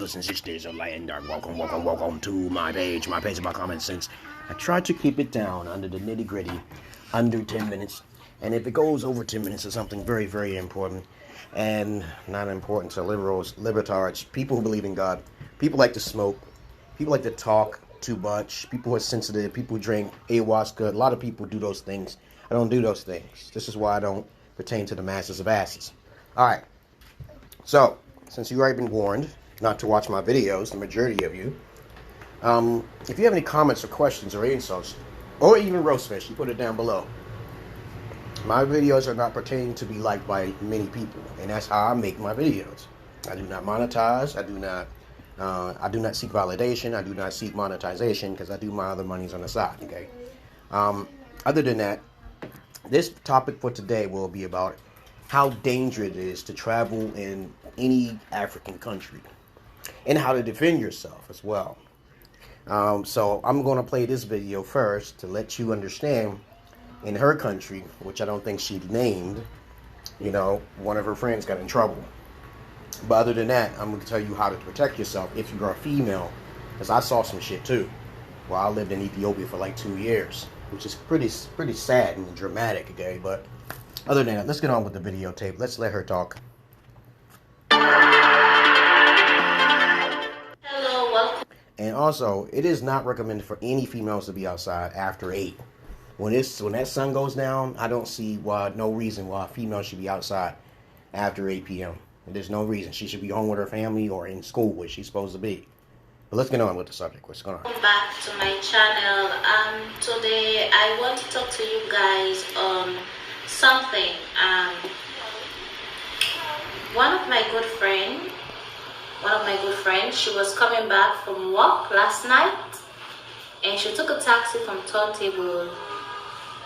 brothers and sisters of light and dark. Welcome to my page about common sense. I try to keep it down under the nitty gritty, under 10 minutes. And if it goes over 10 minutes, it's something very, very important and not important to liberals, libertards, people who believe in God. People like to smoke. People like to talk too much. People who are sensitive. People who drink ayahuasca. A lot of people do those things. I don't do those things. This is why I don't pertain to the masses of asses. All right. So, since you've already been warned not to watch my videos, the majority of you, if you have any comments or questions or insults, or even roast fish, you put it down below. My videos are not pertaining to be liked by many people, and that's how I make my videos. I do not monetize. I do not seek validation. I do not seek monetization because I do my other monies on the side. Okay. Other than that, this topic for today will be about how dangerous it is to travel in any African country and how to defend yourself as well. So I'm going to play this video first to let you understand in her country, which I don't think she named, one of her friends got in trouble. But other than that, I'm going to tell you how to protect yourself if you are a female, because I saw some shit too. Well, I lived in Ethiopia for like 2 years, which is pretty sad and dramatic, okay? But other than that, let's get on with the videotape. Let's let her talk. Hello, welcome. And also, it is not recommended for any females to be outside after 8. When that sun goes down, I don't see no reason why a female should be outside after 8 p.m. And there's no reason. She should be home with her family or in school, where she's supposed to be. But let's get on with the subject. What's going on? Welcome back to my channel. Today I want to talk to you guys on something. One of my good friends, she was coming back from work last night, and she took a taxi from Turntable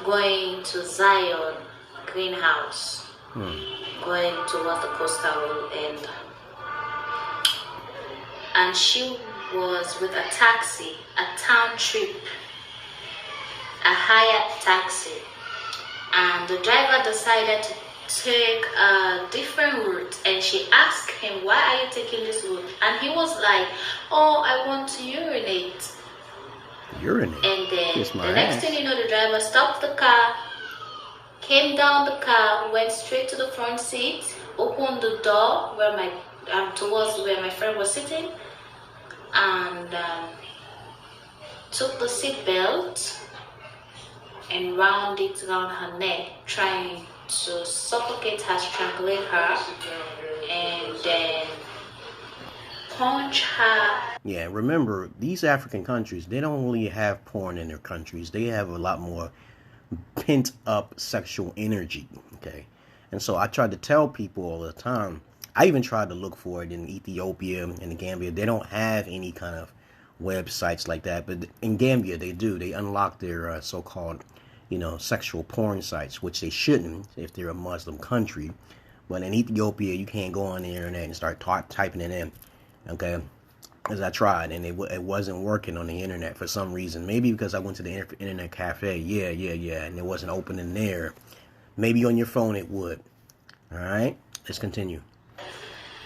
going to Zion Greenhouse, going towards the coastal road end. And she was with a taxi, a town trip, a hired taxi. And the driver decided to take a different route, and she asked him, why are you taking this route? And he was like, oh, I want to urinate. Urinate? And then the next thing you know, the driver stopped the car, came down the car, went straight to the front seat, opened the door towards where my friend was sitting, and took the seat belt and wound it around her neck, trying to suffocate her, strangulate her, and then punch her. Yeah, remember, these African countries, they don't really have porn in their countries. They have a lot more pent-up sexual energy, okay? And so I try to tell people all the time, I even tried to look for it in Ethiopia and in Gambia. They don't have any kind of websites like that, but in Gambia they do. They unlock their so-called, sexual porn sites, which they shouldn't if they're a Muslim country. But in Ethiopia, you can't go on the internet and start typing it in, okay? As I tried, and it wasn't working on the internet for some reason. Maybe because I went to the internet cafe. Yeah, and it wasn't open in there. Maybe on your phone it would. All right, let's continue.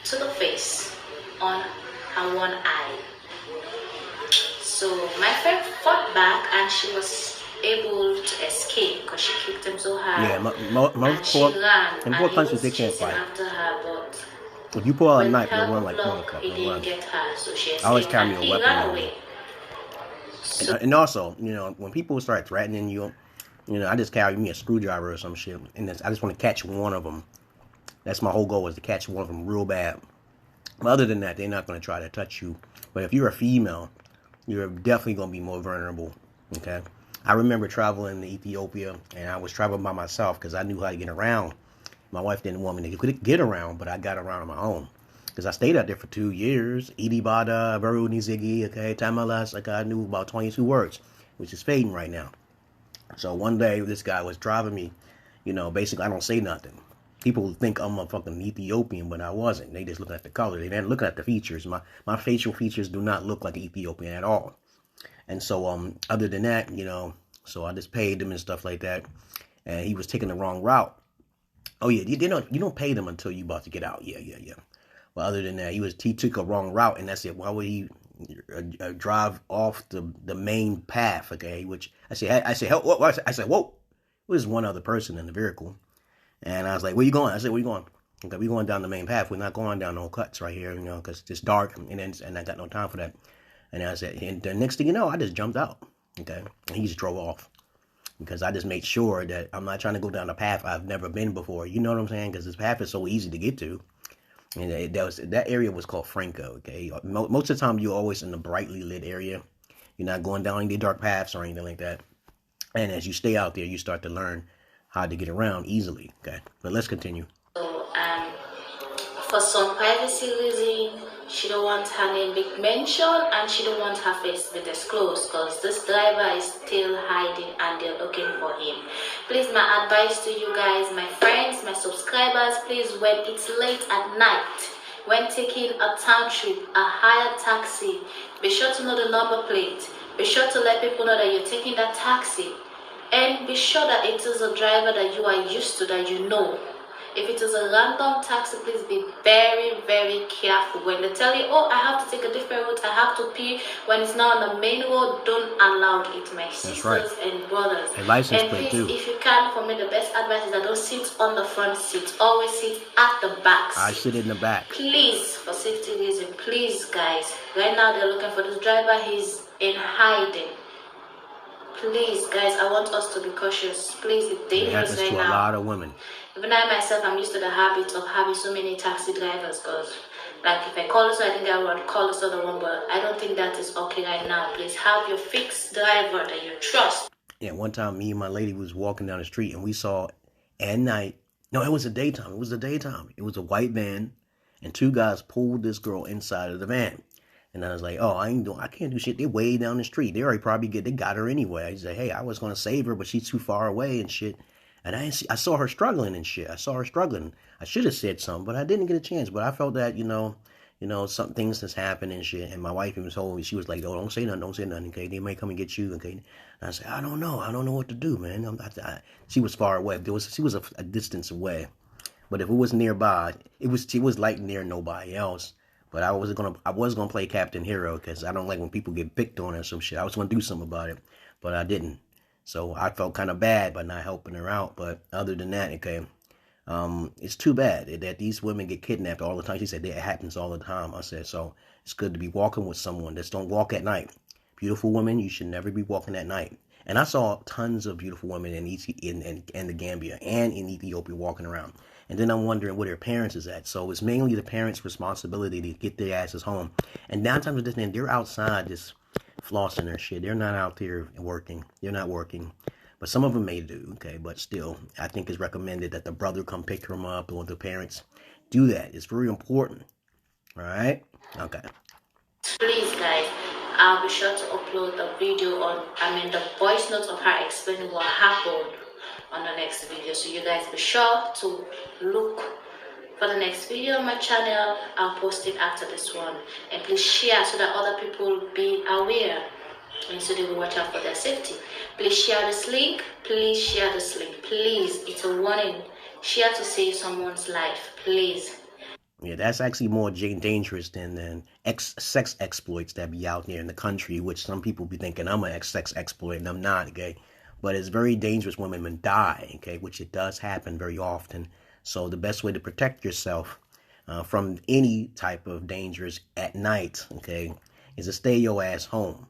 To the face, on her one eye. So my friend fought back, and she was able to escape because she kicked him so hard. Yeah, most poor countries, they can't fight. After her, but if you pull out a knife, you'll run like motherfucker. He didn't get her, so she escaped. I always carry a weapon. Ran away. And also, when people start threatening you, I just carry me a screwdriver or some shit, and I just want to catch one of them. That's my whole goal, is to catch one of them real bad. But other than that, they're not going to try to touch you. But if you're a female, you're definitely going to be more vulnerable, okay? I remember traveling to Ethiopia, and I was traveling by myself because I knew how to get around. My wife didn't want me to get around, but I got around on my own. Because I stayed out there for 2 years. Idibada, Baruni Ziggy, okay, Tamalas, like I knew about 22 words, which is fading right now. So one day, this guy was driving me, basically I don't say nothing. People think I'm a fucking Ethiopian, but I wasn't. They just looking at the color. They didn't look at the features. My facial features do not look like an Ethiopian at all. And so, other than that, so I just paid him and stuff like that. And he was taking the wrong route. Oh yeah, you don't pay them until you about to get out. Yeah. But other than that, he took a wrong route, and that's it. Why would he drive off the main path? Okay, which I said, whoa. There's one other person in the vehicle, and I was like, where you going? I said, where you going? Okay, we going down the main path. We're not going down no cuts right here, because it's dark, and I got no time for that. And I said, and the next thing you know, I just jumped out. Okay, and he just drove off. Because I just made sure that I'm not trying to go down a path I've never been before. You know what I'm saying? Because this path is so easy to get to. And that area was called Franco, okay? Most of the time, you're always in the brightly lit area. You're not going down any dark paths or anything like that. And as you stay out there, you start to learn how to get around easily, okay? But let's continue. So, for some privacy reason, she don't want her name be mentioned, and she don't want her face to be disclosed, because this driver is still hiding and they're looking for him. Please, my advice to you guys, my friends, my subscribers, please, when it's late at night, when taking a town trip, a hired taxi, be sure to know the number plate. Be sure to let people know that you're taking that taxi, and be sure that it is a driver that you are used to, that you know. If it is a random taxi, please be very, very careful. When they tell you, oh, I have to take a different route, I have to pee, when it's not on the main road, don't allow it, my sisters and brothers. A license and plate please, too. if you can, for me, the best advice is that don't sit on the front seat. Always sit at the back seat. I sit in the back. Please, for safety reason, please, guys. Right now, they're looking for this driver. He's in hiding. Please, guys, I want us to be cautious. Please, it's dangerous right now. It happens to a lot of women. Even I myself, I'm used to the habit of having so many taxi drivers, because like if I call this one, I think I would call this other one, but I don't think that is okay right now. Please have your fixed driver that you trust. Yeah, one time me and my lady was walking down the street, and we saw at night, no, it was the daytime. It was a white van, and two guys pulled this girl inside of the van. And I was like, oh, I can't do shit. They're way down the street. They got her anyway. I said, hey, I was going to save her, but she's too far away and shit. And I saw her struggling and shit. I should have said something, but I didn't get a chance. But I felt that, some things has happened and shit. And my wife even told me, she was like, oh, don't say nothing, okay? They may come and get you, okay? And I said, I don't know what to do, man. She was far away. She was a distance away. But if it was nearby, she was like near nobody else. But I was gonna play Captain Hero, because I don't like when people get picked on or some shit. I was gonna do something about it, but I didn't. So I felt kind of bad by not helping her out. But other than that, okay, it's too bad that these women get kidnapped all the time. She said it happens all the time. I said, so it's good to be walking with someone. Just don't walk at night. Beautiful women, you should never be walking at night. And I saw tons of beautiful women in the Gambia and in Ethiopia walking around. And then I'm wondering where their parents is at. So it's mainly the parents' responsibility to get their asses home. And 9 times out of 10, they're outside just flossing their shit. They're not out there working. They're not working. But some of them may do, okay? But still, I think it's recommended that the brother come pick them up, or the parents do that. It's very important. All right? Okay. Please, guys, I'll be sure to upload the video the voice notes of her explaining what happened on the next video. So you guys be sure to look for the next video on my channel. I'll post it after this one. And please share so that other people will be aware, and so they will watch out for their safety. Please share this link. Please share this link. Please, it's a warning. Share to save someone's life. Please. Yeah, that's actually more dangerous than sex exploits that be out there in the country, which some people be thinking I'm an sex exploit, and I'm not, okay? But it's very dangerous when women die, okay, which it does happen very often. So the best way to protect yourself from any type of dangers at night, okay, is to stay your ass home.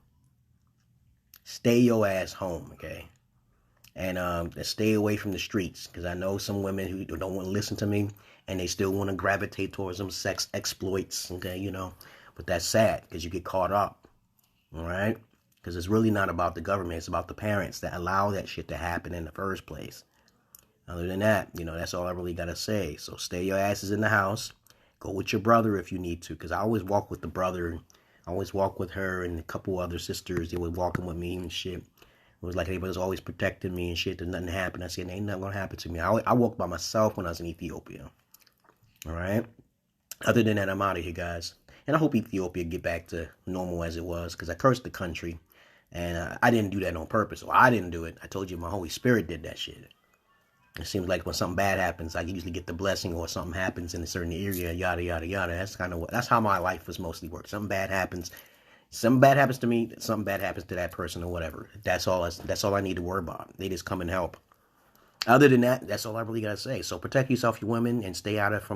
Stay your ass home, okay? And stay away from the streets, because I know some women who don't want to listen to me, and they still want to gravitate towards them sex exploits, okay, But that's sad, because you get caught up, all right? Because it's really not about the government. It's about the parents that allow that shit to happen in the first place. Other than that, that's all I really got to say. So stay your asses in the house. Go with your brother if you need to, because I always walk with the brother. I always walk with her and a couple other sisters. They were walking with me and shit. It was like everybody was always protecting me and shit. That nothing happened. I said, ain't nothing going to happen to me. I walked by myself when I was in Ethiopia. All right? Other than that, I'm out of here, guys. And I hope Ethiopia get back to normal as it was, because I cursed the country. And I didn't do that on purpose. Or I didn't do it. I told you my Holy Spirit did that shit. It seems like when something bad happens, I usually get the blessing, or something happens in a certain area, yada yada yada. That's how my life was mostly worked. Something bad happens to me, something bad happens to that person or whatever. That's all I need to worry about. They just come and help. Other than that, that's all I really gotta say. So protect yourself, you women, and stay out of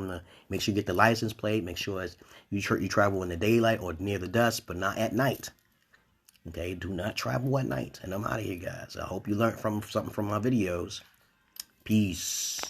make sure you get the license plate. Make sure you travel in the daylight or near the dusk, but not at night. Okay, do not travel at night. And I'm out of here, guys. I hope you learned something from my videos. Peace.